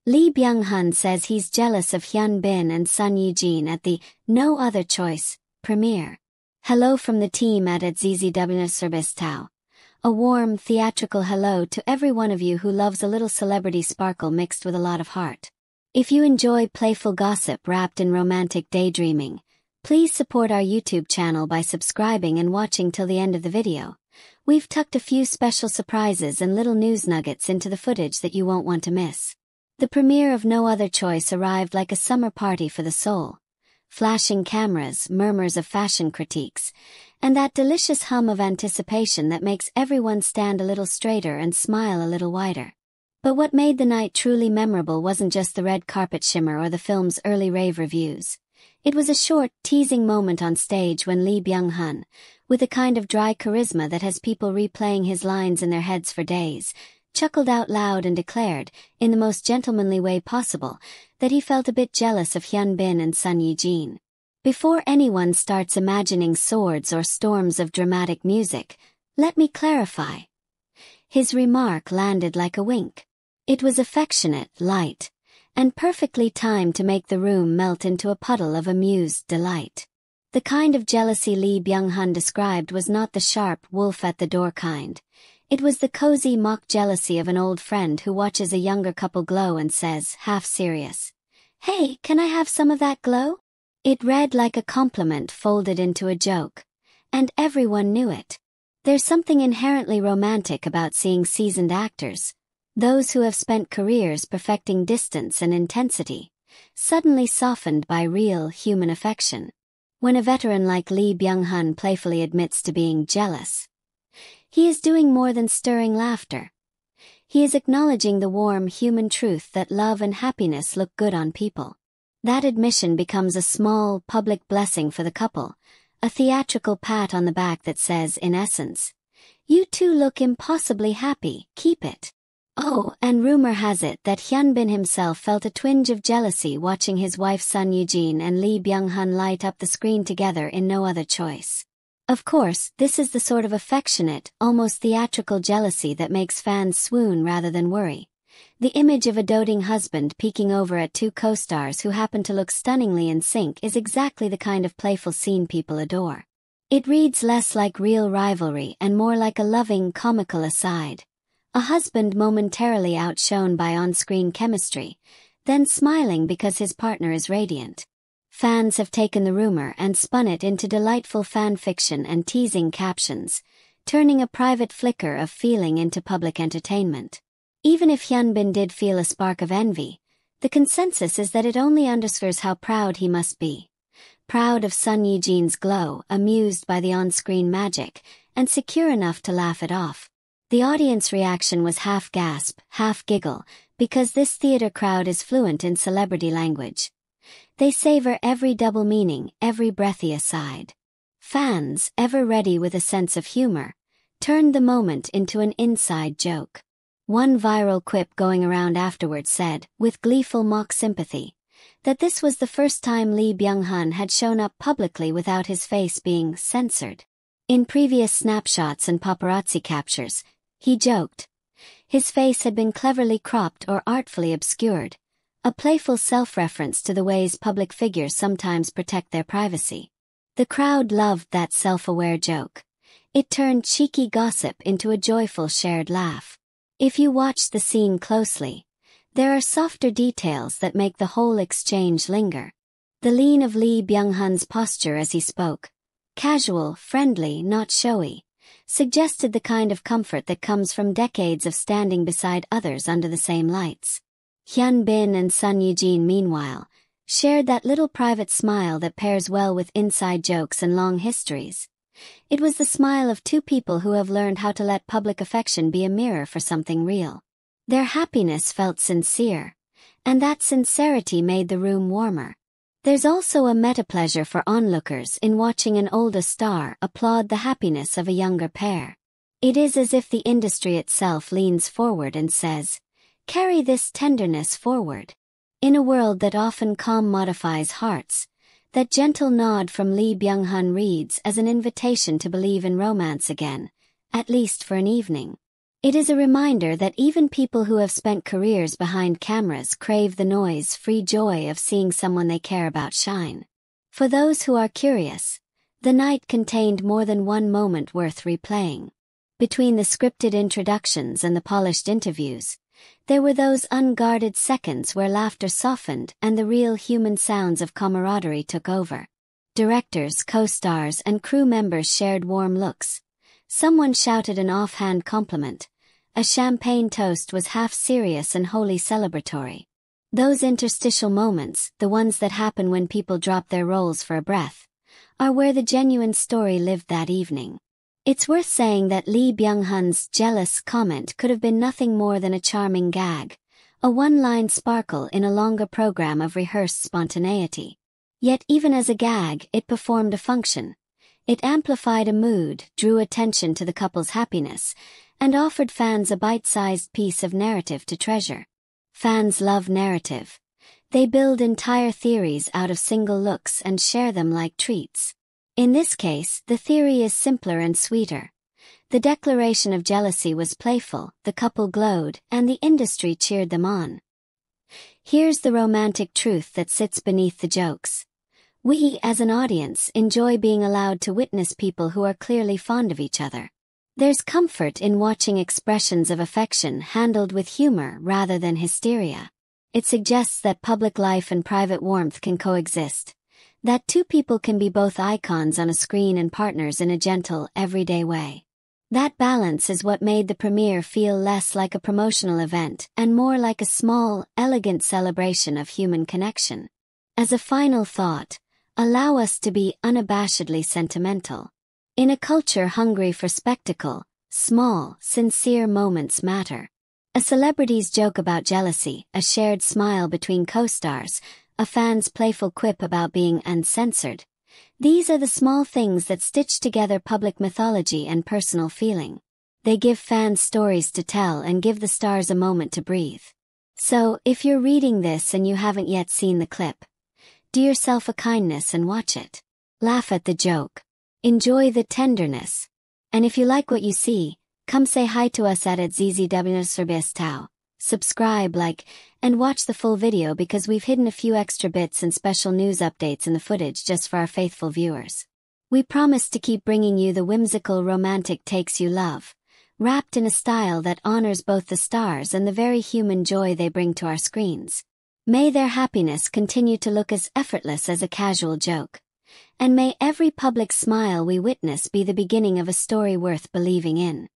Lee Byung-hun says he's jealous of Hyun Bin and Sun Ye-jin at the No Other Choice premiere. Hello from the team at ZZW Service Tao. A warm, theatrical hello to every one of you who loves a little celebrity sparkle mixed with a lot of heart. If you enjoy playful gossip wrapped in romantic daydreaming, please support our YouTube channel by subscribing and watching till the end of the video. We've tucked a few special surprises and little news nuggets into the footage that you won't want to miss. The premiere of No Other Choice arrived like a summer party for the soul. Flashing cameras, murmurs of fashion critiques, and that delicious hum of anticipation that makes everyone stand a little straighter and smile a little wider. But what made the night truly memorable wasn't just the red carpet shimmer or the film's early rave reviews. It was a short, teasing moment on stage when Lee Byung-hun, with a kind of dry charisma that has people replaying his lines in their heads for days, chuckled out loud and declared, in the most gentlemanly way possible, that he felt a bit jealous of Hyun Bin and Sun Ye-jin. Before anyone starts imagining swords or storms of dramatic music, let me clarify. His remark landed like a wink. It was affectionate, light, and perfectly timed to make the room melt into a puddle of amused delight. The kind of jealousy Lee Byung-hun described was not the sharp wolf-at-the-door kind. It was the cozy mock jealousy of an old friend who watches a younger couple glow and says, half serious, "Hey, can I have some of that glow?" It read like a compliment folded into a joke. And everyone knew it. There's something inherently romantic about seeing seasoned actors, those who have spent careers perfecting distance and intensity, suddenly softened by real human affection. When a veteran like Lee Byung-hun playfully admits to being jealous, he is doing more than stirring laughter. He is acknowledging the warm human truth that love and happiness look good on people. That admission becomes a small, public blessing for the couple, a theatrical pat on the back that says, in essence, "You two look impossibly happy, keep it." Oh, and rumor has it that Hyun Bin himself felt a twinge of jealousy watching his wife Sun Ye-jin and Lee Byung-hun light up the screen together in No Other Choice. Of course, this is the sort of affectionate, almost theatrical jealousy that makes fans swoon rather than worry. The image of a doting husband peeking over at two co-stars who happen to look stunningly in sync is exactly the kind of playful scene people adore. It reads less like real rivalry and more like a loving, comical aside. A husband momentarily outshone by on-screen chemistry, then smiling because his partner is radiant. Fans have taken the rumor and spun it into delightful fan fiction and teasing captions, turning a private flicker of feeling into public entertainment. Even if Hyun Bin did feel a spark of envy, the consensus is that it only underscores how proud he must be. Proud of Sun Ye-jin's glow, amused by the on-screen magic, and secure enough to laugh it off. The audience reaction was half gasp, half giggle, because this theater crowd is fluent in celebrity language. They savor every double meaning, every breathy aside. Fans, ever ready with a sense of humor, turned the moment into an inside joke. One viral quip going around afterwards said, with gleeful mock sympathy, that this was the first time Lee Byung-hun had shown up publicly without his face being censored. In previous snapshots and paparazzi captures, he joked, his face had been cleverly cropped or artfully obscured, a playful self-reference to the ways public figures sometimes protect their privacy. The crowd loved that self-aware joke. It turned cheeky gossip into a joyful shared laugh. If you watch the scene closely, there are softer details that make the whole exchange linger. The lean of Lee Byung-hun's posture as he spoke, casual, friendly, not showy, suggested the kind of comfort that comes from decades of standing beside others under the same lights. Hyun Bin and Sun Ye-jin, meanwhile, shared that little private smile that pairs well with inside jokes and long histories. It was the smile of two people who have learned how to let public affection be a mirror for something real. Their happiness felt sincere, and that sincerity made the room warmer. There's also a meta-pleasure for onlookers in watching an older star applaud the happiness of a younger pair. It is as if the industry itself leans forward and says, "Carry this tenderness forward." In a world that often commodifies hearts, that gentle nod from Lee Byung-hun reads as an invitation to believe in romance again, at least for an evening. It is a reminder that even people who have spent careers behind cameras crave the noise-free joy of seeing someone they care about shine. For those who are curious, the night contained more than one moment worth replaying. Between the scripted introductions and the polished interviews, there were those unguarded seconds where laughter softened and the real human sounds of camaraderie took over. Directors, co-stars, and crew members shared warm looks. Someone shouted an offhand compliment. A champagne toast was half serious and wholly celebratory. Those interstitial moments, the ones that happen when people drop their roles for a breath, are where the genuine story lived that evening. It's worth saying that Lee Byung-hun's jealous comment could have been nothing more than a charming gag, a one-line sparkle in a longer program of rehearsed spontaneity. Yet even as a gag, it performed a function. It amplified a mood, drew attention to the couple's happiness, and offered fans a bite-sized piece of narrative to treasure. Fans love narrative. They build entire theories out of single looks and share them like treats. In this case, the theory is simpler and sweeter. The declaration of jealousy was playful, the couple glowed, and the industry cheered them on. Here's the romantic truth that sits beneath the jokes. We, as an audience, enjoy being allowed to witness people who are clearly fond of each other. There's comfort in watching expressions of affection handled with humor rather than hysteria. It suggests that public life and private warmth can coexist. That two people can be both icons on a screen and partners in a gentle, everyday way. That balance is what made the premiere feel less like a promotional event and more like a small, elegant celebration of human connection. As a final thought, allow us to be unabashedly sentimental. In a culture hungry for spectacle, small, sincere moments matter. A celebrity's joke about jealousy, a shared smile between co-stars, a fan's playful quip about being uncensored. These are the small things that stitch together public mythology and personal feeling. They give fans stories to tell and give the stars a moment to breathe. So, if you're reading this and you haven't yet seen the clip, do yourself a kindness and watch it. Laugh at the joke. Enjoy the tenderness. And if you like what you see, come say hi to us at @ZZW. Subscribe, like, and watch the full video because we've hidden a few extra bits and special news updates in the footage just for our faithful viewers. We promise to keep bringing you the whimsical romantic takes you love, wrapped in a style that honors both the stars and the very human joy they bring to our screens. May their happiness continue to look as effortless as a casual joke. And may every public smile we witness be the beginning of a story worth believing in.